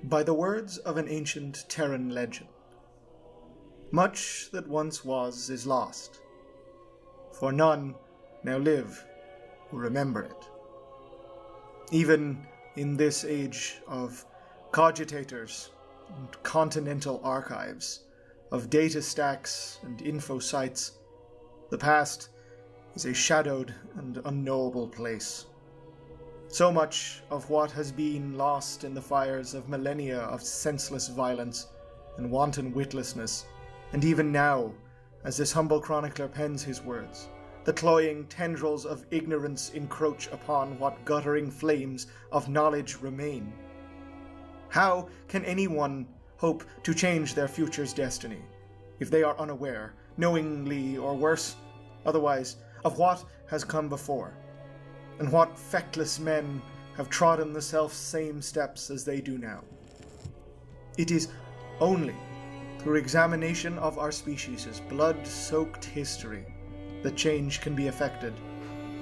by the words of an ancient Terran legend. Much that once was is lost, for none now live who remember it. Even in this age of cogitators and continental archives, of data stacks and info sites, the past is a shadowed and unknowable place. So much of what has been lost in the fires of millennia of senseless violence and wanton witlessness, and even now, as this humble chronicler pens his words, the cloying tendrils of ignorance encroach upon what guttering flames of knowledge remain. How can anyone hope to change their future's destiny if they are unaware, knowingly or worse, otherwise, of what has come before, and what feckless men have trodden the self-same steps as they do now? It is only through examination of our species' blood-soaked history that change can be effected.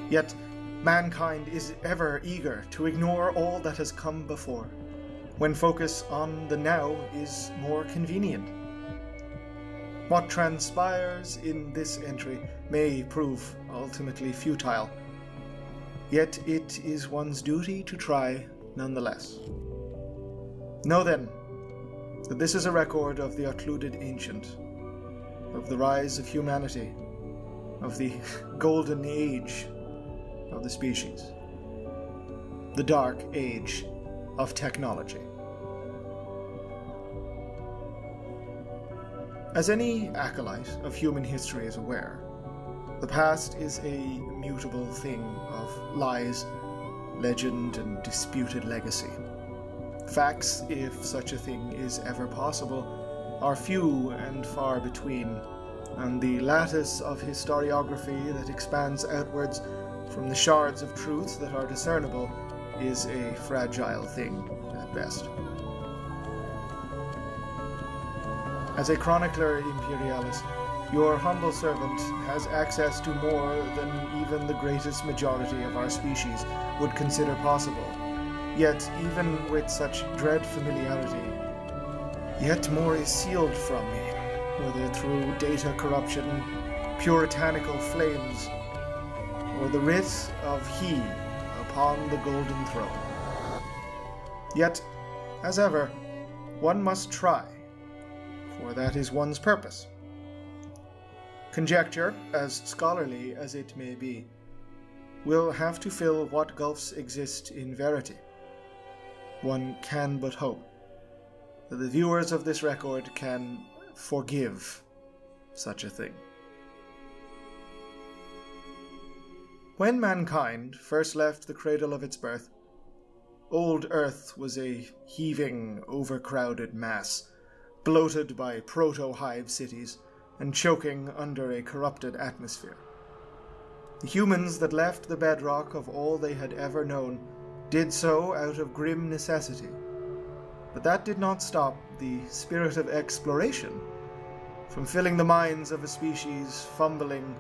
Yet mankind is ever eager to ignore all that has come before, when focus on the now is more convenient. What transpires in this entry may prove ultimately futile, yet it is one's duty to try nonetheless. Know then that this is a record of the occluded ancient, of the rise of humanity, of the golden age of the species, the dark age of technology. As any acolyte of human history is aware, the past is a mutable thing of lies, legend, and disputed legacy. Facts, if such a thing is ever possible, are few and far between, and the lattice of historiography that expands outwards from the shards of truth that are discernible is a fragile thing at best. As a chronicler imperialis, your humble servant has access to more than even the greatest majority of our species would consider possible. Yet, even with such dread familiarity, yet more is sealed from me, whether through data corruption, puritanical flames, or the writ of He upon the golden throne. Yet, as ever, one must try, for that is one's purpose. Conjecture, as scholarly as it may be, will have to fill what gulfs exist in verity. One can but hope that the viewers of this record can forgive such a thing. When mankind first left the cradle of its birth, old Earth was a heaving, overcrowded mass, bloated by proto-hive cities and choking under a corrupted atmosphere. The humans that left the bedrock of all they had ever known did so out of grim necessity, but that did not stop the spirit of exploration from filling the minds of a species fumbling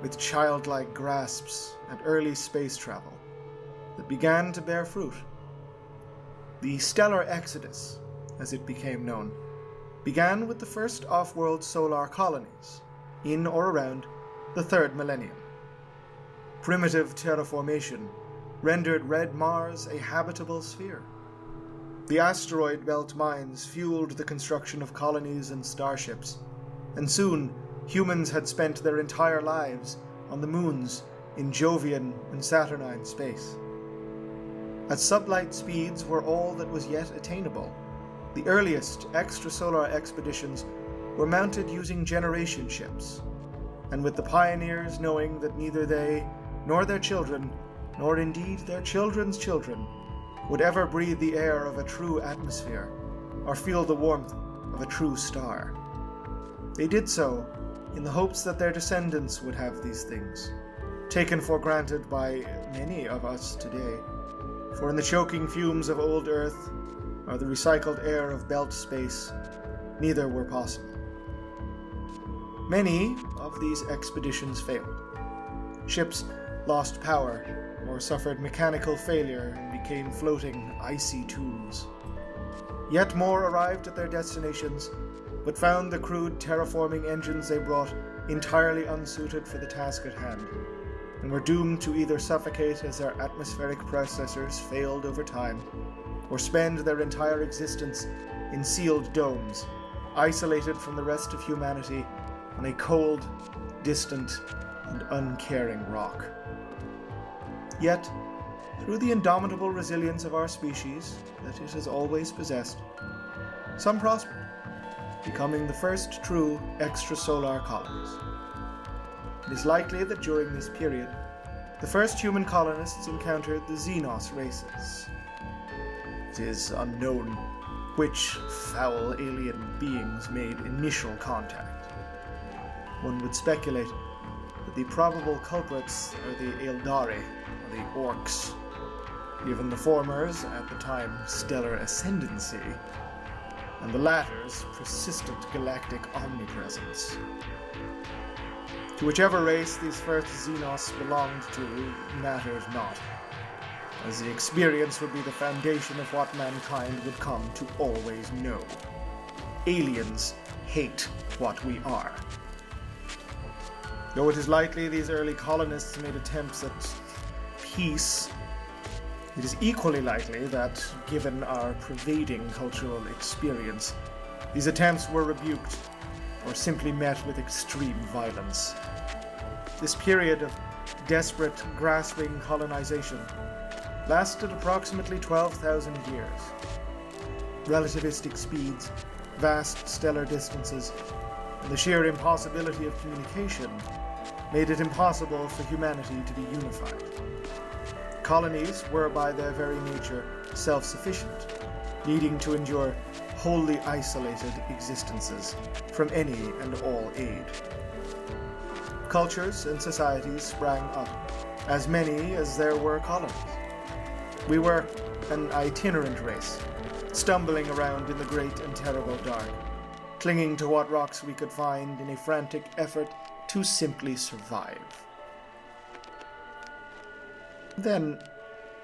with childlike grasps at early space travel that began to bear fruit. The stellar exodus, as it became known, began with the first off-world solar colonies in or around the third millennium. Primitive terraformation rendered red Mars a habitable sphere. The asteroid belt mines fueled the construction of colonies and starships, and soon humans had spent their entire lives on the moons in Jovian and Saturnine space. As sublight speeds were all that was yet attainable, the earliest extrasolar expeditions were mounted using generation ships, and with the pioneers knowing that neither they, nor their children, nor indeed their children's children, would ever breathe the air of a true atmosphere, or feel the warmth of a true star. They did so in the hopes that their descendants would have these things, taken for granted by many of us today, for in the choking fumes of old Earth, or the recycled air of belt space, neither were possible. Many of these expeditions failed. Ships lost power, or suffered mechanical failure and became floating, icy tubes. Yet more arrived at their destinations, but found the crude terraforming engines they brought entirely unsuited for the task at hand, and were doomed to either suffocate as their atmospheric processors failed over time, or spend their entire existence in sealed domes, isolated from the rest of humanity on a cold, distant, and uncaring rock. Yet, through the indomitable resilience of our species that it has always possessed, some prospered, becoming the first true extrasolar colonies. It is likely that during this period, the first human colonists encountered the Xenos races. It is unknown which foul alien beings made initial contact. One would speculate that the probable culprits are the Eldari, or the Orcs, given the former's, at the time, stellar ascendancy, and the latter's persistent galactic omnipresence. To whichever race these first Xenos belonged to mattered not, as the experience would be the foundation of what mankind would come to always know. Aliens hate what we are. Though it is likely these early colonists made attempts at peace, it is equally likely that, given our pervading cultural experience, these attempts were rebuked or simply met with extreme violence. This period of desperate, grasping colonization lasted approximately 12,000 years. Relativistic speeds, vast stellar distances, and the sheer impossibility of communication made it impossible for humanity to be unified. Colonies were by their very nature self-sufficient, needing to endure wholly isolated existences from any and all aid. Cultures and societies sprang up, as many as there were colonies. We were an itinerant race, stumbling around in the great and terrible dark, clinging to what rocks we could find in a frantic effort to simply survive. Then,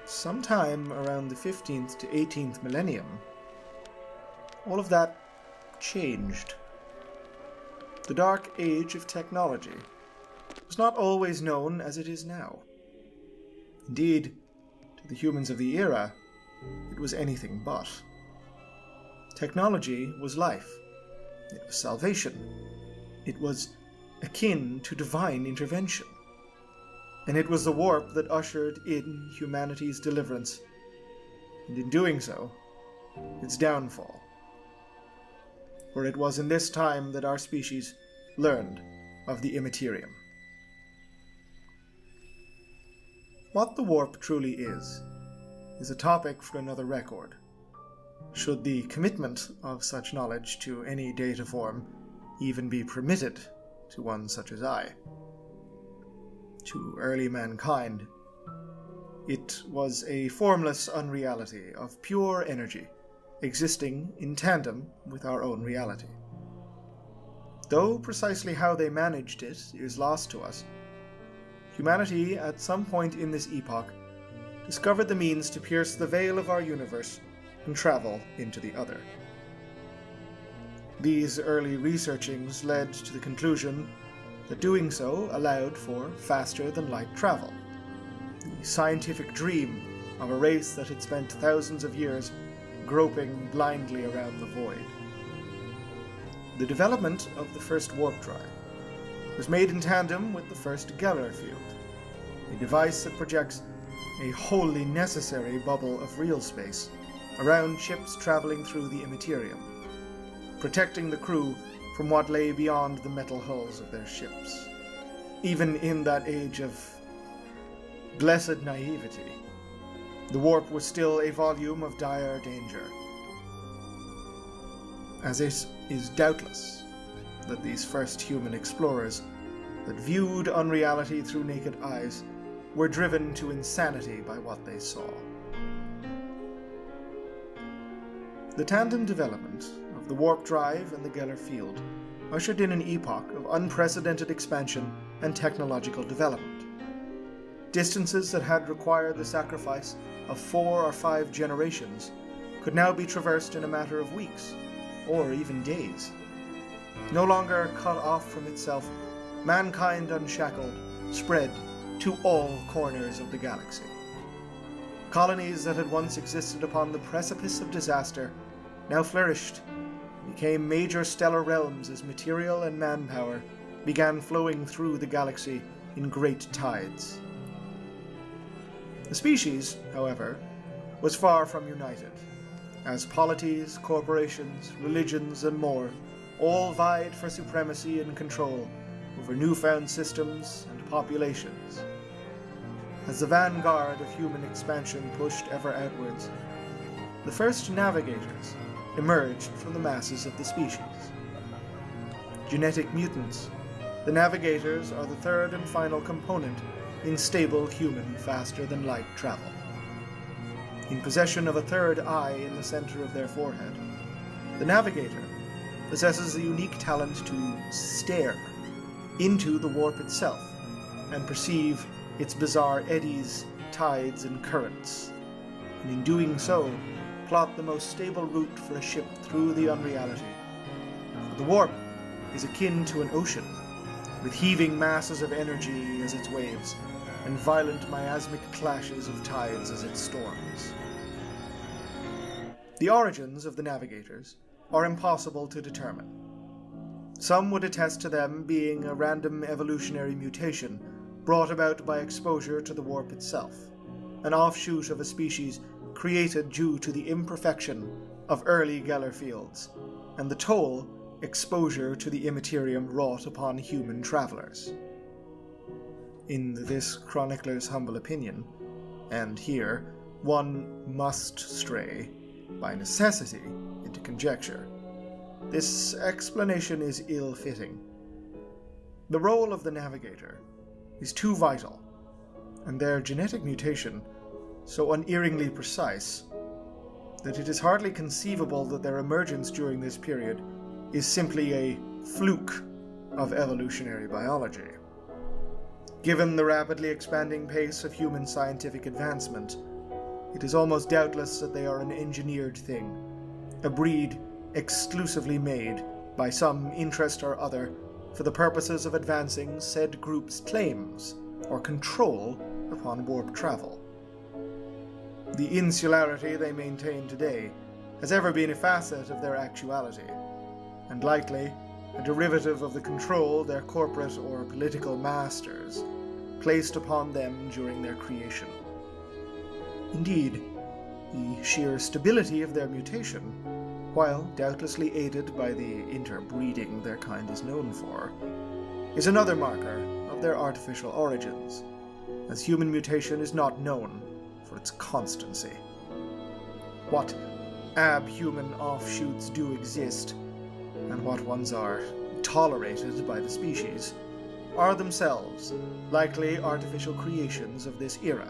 sometime around the 15th to 18th millennium, all of that changed. The dark age of technology was not always known as it is now. Indeed, to the humans of the era, it was anything but. Technology was life. It was salvation. It was akin to divine intervention. And it was the warp that ushered in humanity's deliverance, and in doing so, its downfall. For it was in this time that our species learned of the immaterium. What the warp truly is a topic for another record, should the commitment of such knowledge to any data form even be permitted to one such as I. To early mankind, it was a formless unreality of pure energy, existing in tandem with our own reality. Though precisely how they managed it is lost to us, humanity at some point in this epoch discovered the means to pierce the veil of our universe and travel into the other. These early researchings led to the conclusion that doing so allowed for faster-than-light travel, the scientific dream of a race that had spent thousands of years groping blindly around the void. The development of the first warp drive was made in tandem with the first Geller field, a device that projects a wholly necessary bubble of real space around ships traveling through the immaterium, protecting the crew from what lay beyond the metal hulls of their ships. Even in that age of blessed naivety, the warp was still a volume of dire danger. As it is doubtless that these first human explorers that viewed unreality through naked eyes were driven to insanity by what they saw. The tandem development of the warp drive and the Geller field ushered in an epoch of unprecedented expansion and technological development. Distances that had required the sacrifice of 4 or 5 generations could now be traversed in a matter of weeks, or even days. No longer cut off from itself, mankind unshackled spread to all corners of the galaxy. Colonies that had once existed upon the precipice of disaster now flourished, became major stellar realms as material and manpower began flowing through the galaxy in great tides. The species, however, was far from united, as polities, corporations, religions, and more all vied for supremacy and control over newfound systems and populations. As the vanguard of human expansion pushed ever outwards, the first navigators emerged from the masses of the species. Genetic mutants, the navigators are the third and final component in stable human faster-than-light travel. In possession of a third eye in the center of their forehead, the navigator possesses the unique talent to stare into the warp itself and perceive its bizarre eddies, tides, and currents, and in doing so, plot the most stable route for a ship through the unreality. For the warp is akin to an ocean, with heaving masses of energy as its waves, and violent miasmic clashes of tides as its storms. The origins of the navigators are impossible to determine. Some would attest to them being a random evolutionary mutation brought about by exposure to the warp itself, an offshoot of a species created due to the imperfection of early Geller fields, and the toll exposure to the immaterium wrought upon human travelers. In this chronicler's humble opinion, and here one must stray, by necessity, into conjecture, this explanation is ill-fitting. The role of the navigator is too vital, and their genetic mutation so unerringly precise, that it is hardly conceivable that their emergence during this period is simply a fluke of evolutionary biology. Given the rapidly expanding pace of human scientific advancement, it is almost doubtless that they are an engineered thing, a breed exclusively made by some interest or other for the purposes of advancing said group's claims or control upon warp travel. The insularity they maintain today has ever been a facet of their actuality, and likely a derivative of the control their corporate or political masters placed upon them during their creation. Indeed, the sheer stability of their mutation, while doubtlessly aided by the interbreeding their kind is known for, is another marker of their artificial origins, as human mutation is not known for its constancy. What abhuman offshoots do exist, and what ones are tolerated by the species, are themselves likely artificial creations of this era,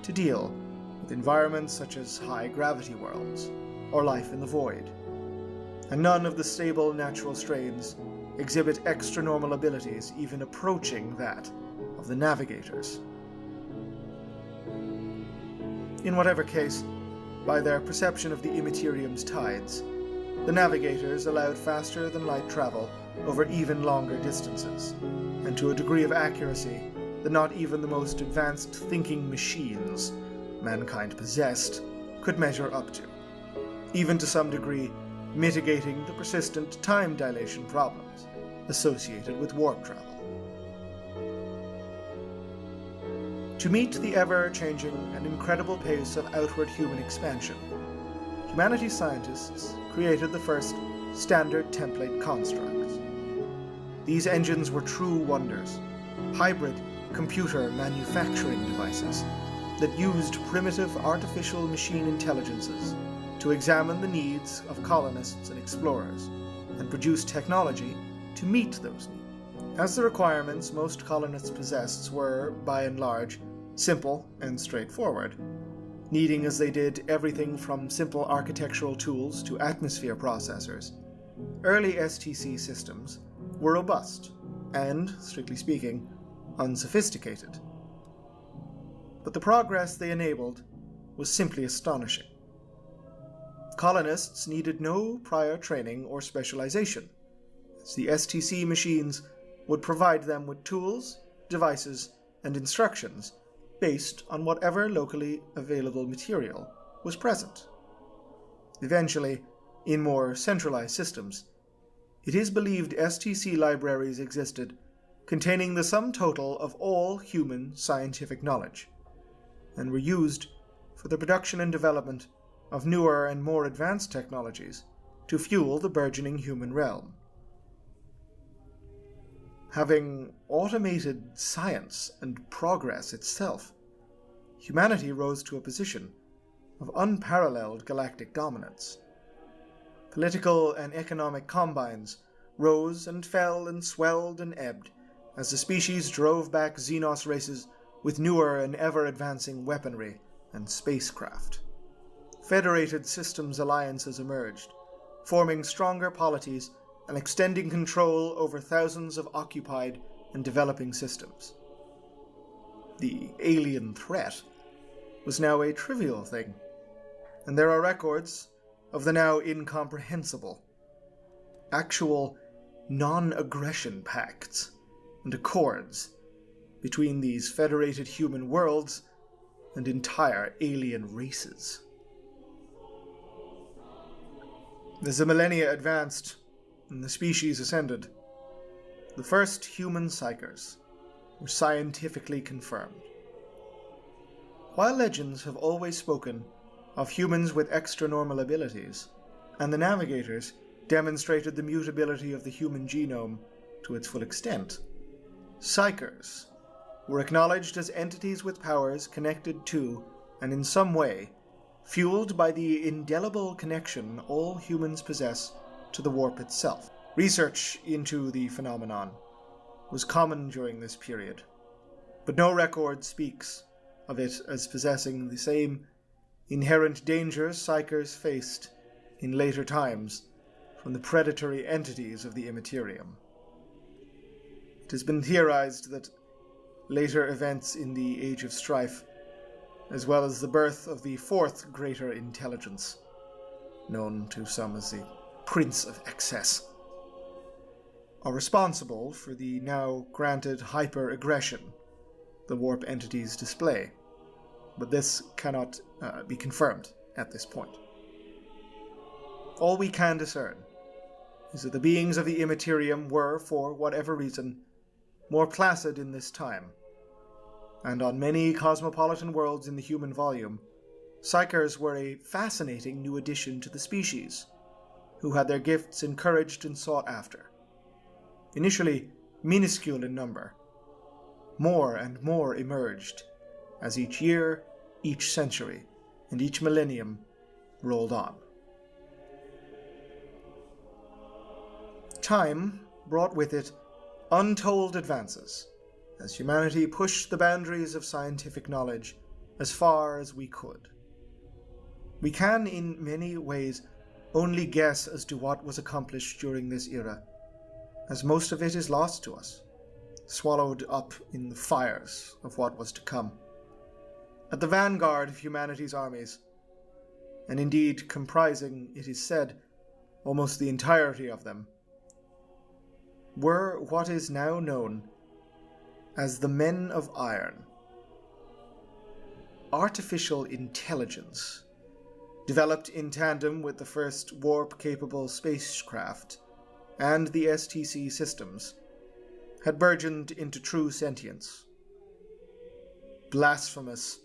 to deal with environments such as high-gravity worlds, or life in the void. And none of the stable natural strains exhibit extra-normal abilities even approaching that of the navigators. In whatever case, by their perception of the immaterium's tides, the navigators allowed faster-than-light travel over even longer distances, and to a degree of accuracy that not even the most advanced thinking machines mankind possessed could measure up to, even to some degree mitigating the persistent time dilation problems associated with warp travel. To meet the ever-changing and incredible pace of outward human expansion, humanities scientists created the first standard template constructs. These engines were true wonders, hybrid computer manufacturing devices that used primitive artificial machine intelligences to examine the needs of colonists and explorers, and produce technology to meet those needs. As the requirements most colonists possessed were, by and large, simple and straightforward, needing as they did everything from simple architectural tools to atmosphere processors, early STC systems were robust and, strictly speaking, unsophisticated. But the progress they enabled was simply astonishing. Colonists needed no prior training or specialization, as the STC machines would provide them with tools, devices, and instructions based on whatever locally available material was present. Eventually, in more centralized systems, it is believed STC libraries existed containing the sum total of all human scientific knowledge, and were used for the production and development of newer and more advanced technologies to fuel the burgeoning human realm. Having automated science and progress itself, humanity rose to a position of unparalleled galactic dominance. Political and economic combines rose and fell and swelled and ebbed as the species drove back Xenos races with newer and ever-advancing weaponry and spacecraft. Federated systems alliances emerged, forming stronger polities and extending control over thousands of occupied and developing systems. The alien threat was now a trivial thing, and there are records of the now incomprehensible, actual non-aggression pacts and accords between these federated human worlds and entire alien races. As the millennia advanced and the species ascended, the first human psychers were scientifically confirmed. While legends have always spoken of humans with extra-normal abilities, and the navigators demonstrated the mutability of the human genome to its full extent, psychers were acknowledged as entities with powers connected to, and in some way, fueled by the indelible connection all humans possess to the warp itself. Research into the phenomenon was common during this period, but no record speaks of it as possessing the same inherent dangers psychers faced in later times from the predatory entities of the Impeterium. It has been theorized that later events in the Age of Strife, as well as the birth of the fourth greater intelligence, known to some as the Prince of Excess, are responsible for the now granted hyper-aggression the warp entities display, but this cannot be confirmed at this point. All we can discern is that the beings of the Impeterium were, for whatever reason, more placid in this time, and on many cosmopolitan worlds in the human volume, psychers were a fascinating new addition to the species, who had their gifts encouraged and sought after. Initially minuscule in number, more and more emerged as each year, each century, and each millennium rolled on. Time brought with it untold advances, as humanity pushed the boundaries of scientific knowledge as far as we could. We can, in many ways, only guess as to what was accomplished during this era, as most of it is lost to us, swallowed up in the fires of what was to come. At the vanguard of humanity's armies, and indeed comprising, it is said, almost the entirety of them, were what is now known as the Men of Iron. Artificial intelligence, developed in tandem with the first warp-capable spacecraft and the STC systems, had burgeoned into true sentience. Blasphemous,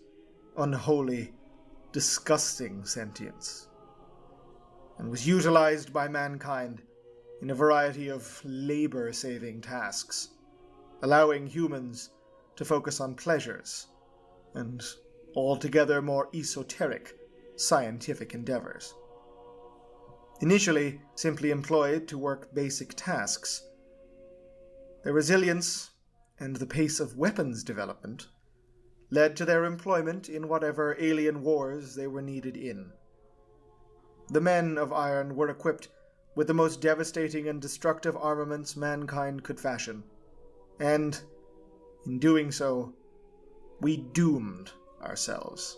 unholy, disgusting sentience, and was utilized by mankind in a variety of labor-saving tasks, allowing humans to focus on pleasures and altogether more esoteric scientific endeavors. Initially simply employed to work basic tasks, their resilience and the pace of weapons development led to their employment in whatever alien wars they were needed in. The Men of Iron were equipped with the most devastating and destructive armaments mankind could fashion, and, in doing so, we doomed ourselves.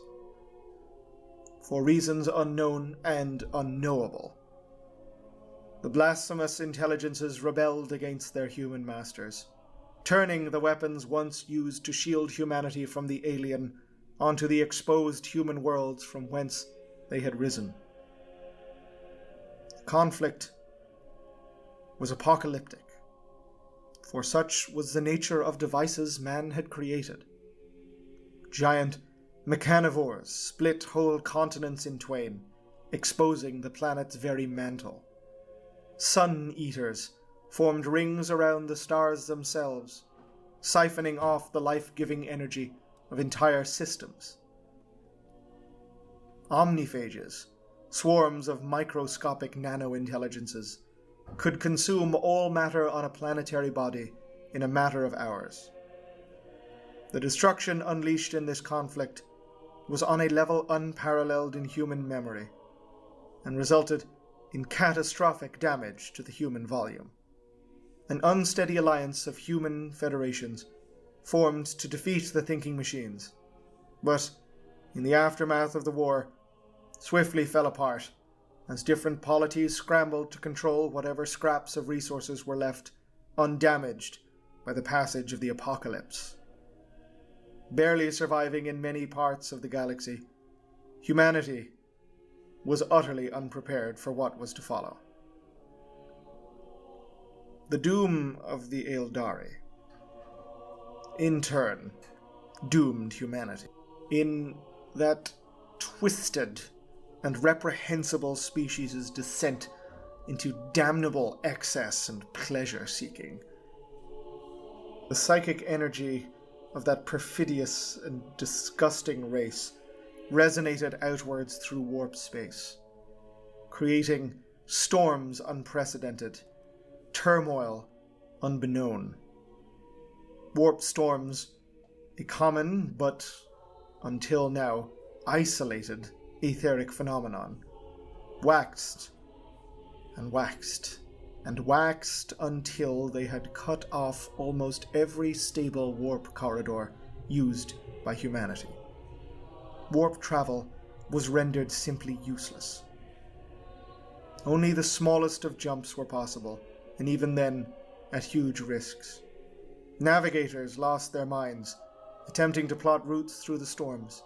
for reasons unknown and unknowable. The blasphemous intelligences rebelled against their human masters, turning the weapons once used to shield humanity from the alien onto the exposed human worlds from whence they had risen. The conflict was apocalyptic, for such was the nature of devices man had created. Giant mechanivores split whole continents in twain, exposing the planet's very mantle. Sun-eaters formed rings around the stars themselves, siphoning off the life-giving energy of entire systems. Omniphages, swarms of microscopic nano-intelligences, could consume all matter on a planetary body in a matter of hours. The destruction unleashed in this conflict was on a level unparalleled in human memory, and resulted in catastrophic damage to the human volume. An unsteady alliance of human federations formed to defeat the thinking machines, but, in the aftermath of the war, swiftly fell apart as different polities scrambled to control whatever scraps of resources were left undamaged by the passage of the apocalypse. Barely surviving in many parts of the galaxy, humanity was utterly unprepared for what was to follow. The doom of the Eldari, in turn, doomed humanity. In that twisted and reprehensible species' descent into damnable excess and pleasure-seeking, the psychic energy of that perfidious and disgusting race resonated outwards through warp space, creating storms unprecedented, turmoil unbeknown. Warp storms, a common but, until now, isolated etheric phenomenon, waxed and waxed and waxed until they had cut off almost every stable warp corridor used by humanity. Warp travel was rendered simply useless. Only the smallest of jumps were possible, and even then at huge risks. Navigators lost their minds, attempting to plot routes through the storms,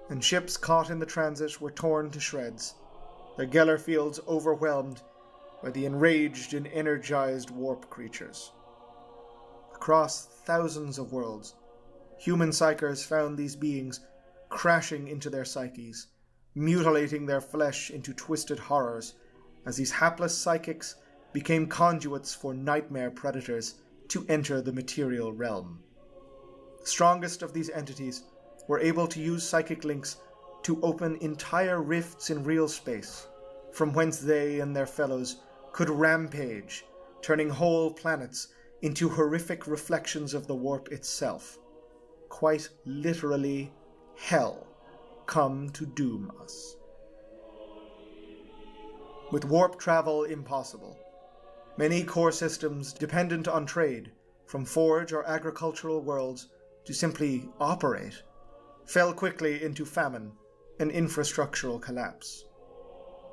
and ships caught in the transit were torn to shreds, their Geller fields overwhelmed by the enraged and energized warp creatures. Across thousands of worlds, human psychers found these beings crashing into their psyches, mutilating their flesh into twisted horrors, as these hapless psychics became conduits for nightmare predators to enter the material realm. The strongest of these entities were able to use psychic links to open entire rifts in real space, from whence they and their fellows could rampage, turning whole planets into horrific reflections of the warp itself. Quite literally, hell come to doom us. With warp travel impossible, many core systems dependent on trade, from forge or agricultural worlds to simply operate, fell quickly into famine and infrastructural collapse.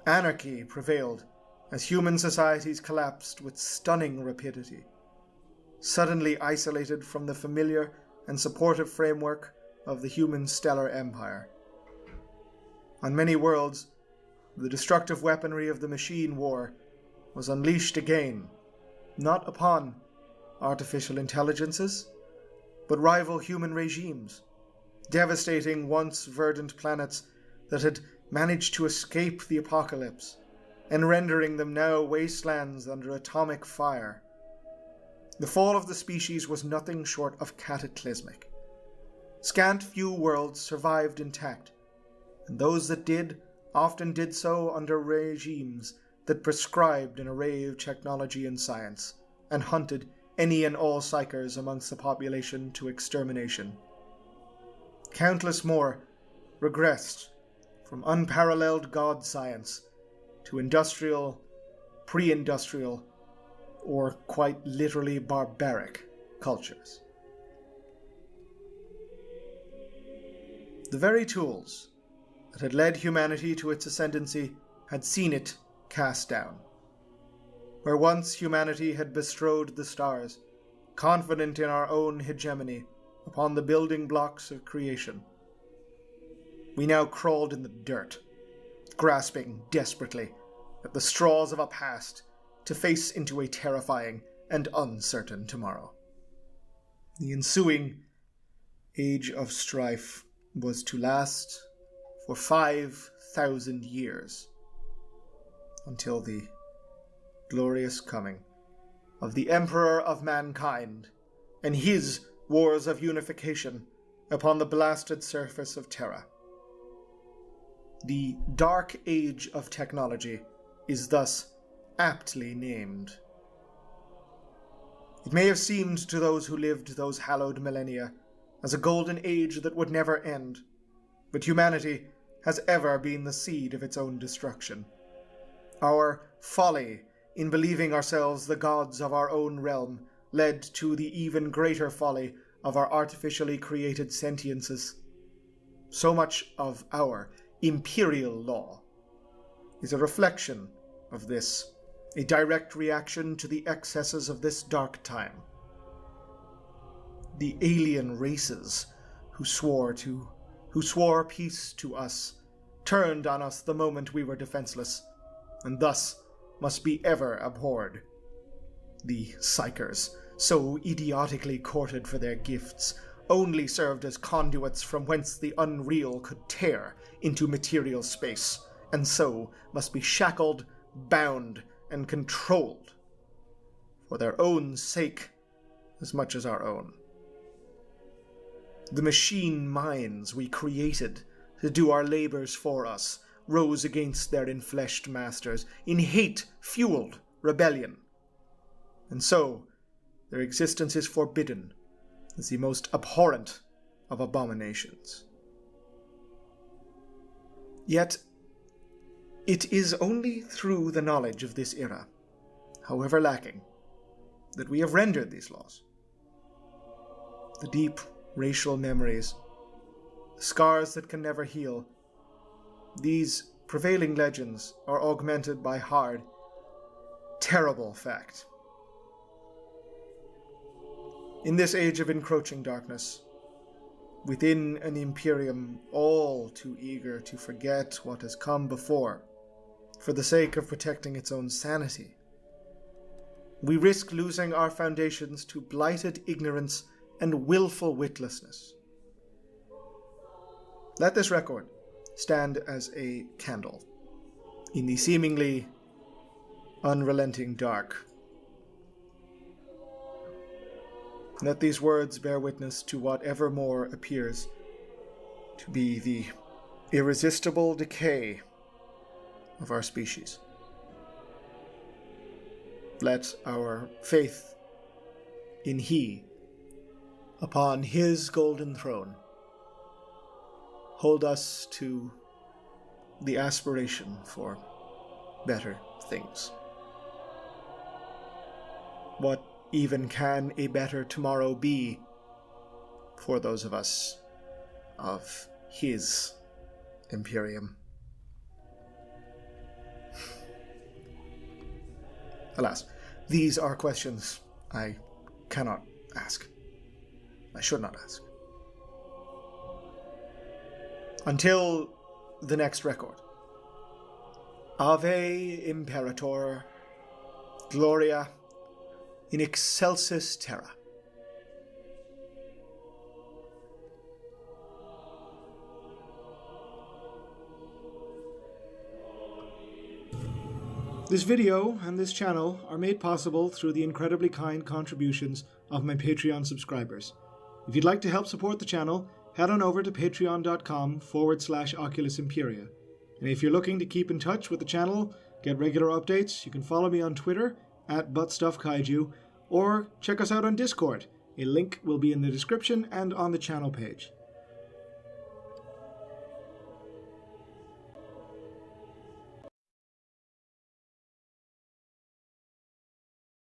Anarchy prevailed as human societies collapsed with stunning rapidity, suddenly isolated from the familiar and supportive framework of the human stellar empire. On many worlds, the destructive weaponry of the machine war was unleashed again, not upon artificial intelligences, but rival human regimes, devastating once verdant planets that had managed to escape the apocalypse, and rendering them now wastelands under atomic fire. The fall of the species was nothing short of cataclysmic. Scant few worlds survived intact, and those that did often did so under regimes that prescribed an array of technology and science, and hunted any and all psychers amongst the population to extermination. Countless more regressed from unparalleled god science to industrial, pre-industrial, or quite literally barbaric cultures. The very tools that had led humanity to its ascendancy had seen it cast down. Where once humanity had bestrode the stars, confident in our own hegemony upon the building blocks of creation, we now crawled in the dirt, grasping desperately at the straws of a past to face into a terrifying and uncertain tomorrow. The ensuing age of strife was to last for 5,000 years, until the glorious coming of the Emperor of Mankind and his wars of unification upon the blasted surface of Terra. The Dark Age of technology is thus aptly named. It may have seemed to those who lived those hallowed millennia as a golden age that would never end, but humanity has ever been the seed of its own destruction. Our folly in believing ourselves the gods of our own realm led to the even greater folly of our artificially created sentiences. So much of our imperial law is a reflection of this, a direct reaction to the excesses of this dark time. The alien races who swore peace to us turned on us the moment we were defenseless, and thus must be ever abhorred. The psychers, so idiotically courted for their gifts, only served as conduits from whence the unreal could tear into material space, and so must be shackled, bound, and controlled, for their own sake as much as our own. The machine minds we created to do our labors for us rose against their enfleshed masters in hate-fueled rebellion, and so their existence is forbidden as the most abhorrent of abominations. Yet, it is only through the knowledge of this era, however lacking, that we have rendered these laws. The deep racial memories, the scars that can never heal, these prevailing legends are augmented by hard, terrible fact. In this age of encroaching darkness, within an imperium all too eager to forget what has come before, for the sake of protecting its own sanity, we risk losing our foundations to blighted ignorance and willful witlessness. Let this record stand as a candle in the seemingly unrelenting dark. Let these words bear witness to whatever more appears to be the irresistible decay of our species. Let our faith in He, upon His golden throne, hold us to the aspiration for better things. What even can a better tomorrow be for those of us of His Imperium? Alas, these are questions I cannot ask. I should not ask. Until the next record. Ave Imperator, Gloria in excelsis terra. This video and this channel are made possible through the incredibly kind contributions of my Patreon subscribers. If you'd like to help support the channel, head on over to patreon.com/Oculus Imperia. And if you're looking to keep in touch with the channel, get regular updates, you can follow me on Twitter @ButtStuffKaiju, or check us out on Discord. A link will be in the description and on the channel page.